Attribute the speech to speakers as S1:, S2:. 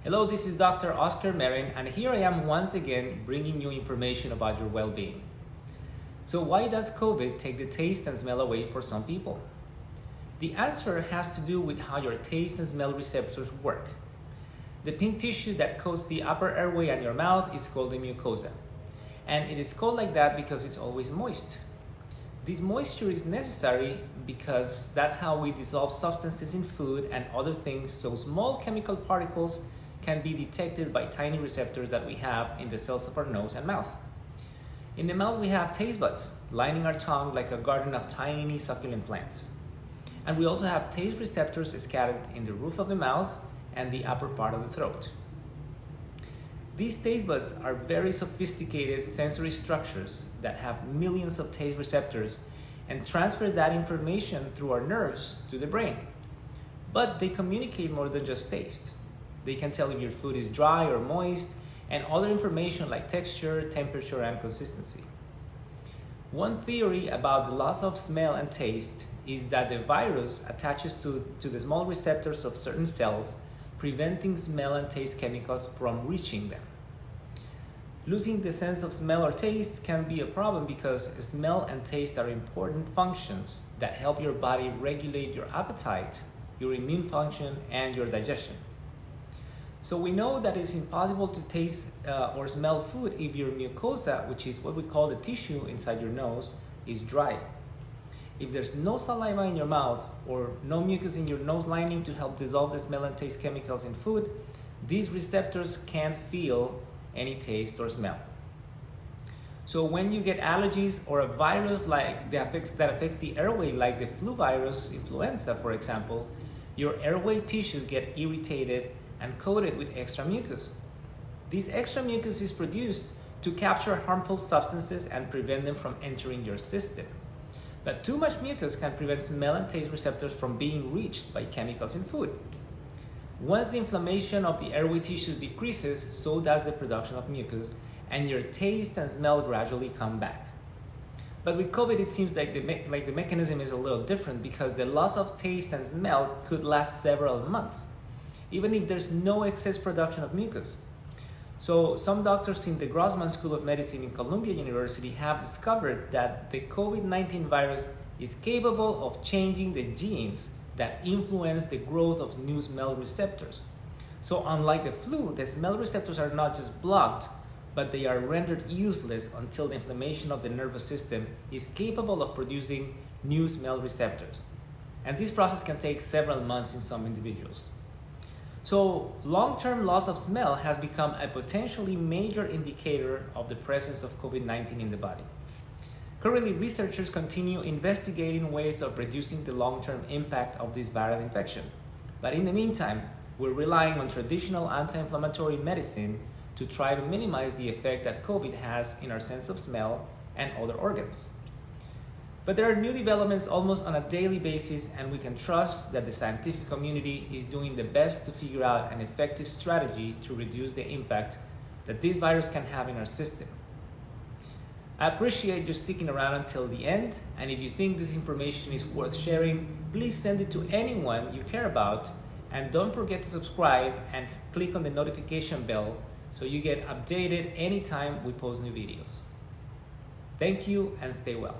S1: Hello, this is Dr. Oscar Marin, and here I am once again bringing you information about your well-being. So why does COVID take the taste and smell away for some people? The answer has to do with how your taste and smell receptors work. The pink tissue that coats the upper airway and your mouth is called the mucosa. And it is called like that because it's always moist. This moisture is necessary because that's how we dissolve substances in food and other things, so small chemical particles can be detected by tiny receptors that we have in the cells of our nose and mouth. In the mouth we have taste buds lining our tongue like a garden of tiny succulent plants. And we also have taste receptors scattered in the roof of the mouth and the upper part of the throat. These taste buds are very sophisticated sensory structures that have millions of taste receptors and transfer that information through our nerves to the brain. But they communicate more than just taste. They can tell if your food is dry or moist and other information like texture, temperature, and consistency. One theory about the loss of smell and taste is that the virus attaches to the small receptors of certain cells, preventing smell and taste chemicals from reaching them. Losing the sense of smell or taste can be a problem because smell and taste are important functions that help your body regulate your appetite, your immune function, and your digestion. So we know that it's impossible to taste or smell food if your mucosa, which is what we call the tissue inside your nose, is dry. If there's no saliva in your mouth or no mucus in your nose lining to help dissolve the smell and taste chemicals in food, these receptors can't feel any taste or smell. So when you get allergies or a virus that affects the airway, like the flu virus, influenza for example, your airway tissues get irritated and coated with extra mucus. This extra mucus is produced to capture harmful substances and prevent them from entering your system. But too much mucus can prevent smell and taste receptors from being reached by chemicals in food. Once the inflammation of the airway tissues decreases, so does the production of mucus, and your taste and smell gradually come back. But with COVID, it seems like the mechanism is a little different because the loss of taste and smell could last several months, even if there's no excess production of mucus. So some doctors in the Grossman School of Medicine in Columbia University have discovered that the COVID-19 virus is capable of changing the genes that influence the growth of new smell receptors. So unlike the flu, the smell receptors are not just blocked, but they are rendered useless until the inflammation of the nervous system is capable of producing new smell receptors. And this process can take several months in some individuals. So long-term loss of smell has become a potentially major indicator of the presence of COVID-19 in the body. Currently, researchers continue investigating ways of reducing the long-term impact of this viral infection. But in the meantime, we're relying on traditional anti-inflammatory medicine to try to minimize the effect that COVID has in our sense of smell and other organs. But there are new developments almost on a daily basis, and we can trust that the scientific community is doing the best to figure out an effective strategy to reduce the impact that this virus can have in our system. I appreciate you sticking around until the end, and if you think this information is worth sharing, please send it to anyone you care about, and don't forget to subscribe and click on the notification bell so you get updated anytime we post new videos. Thank you and stay well.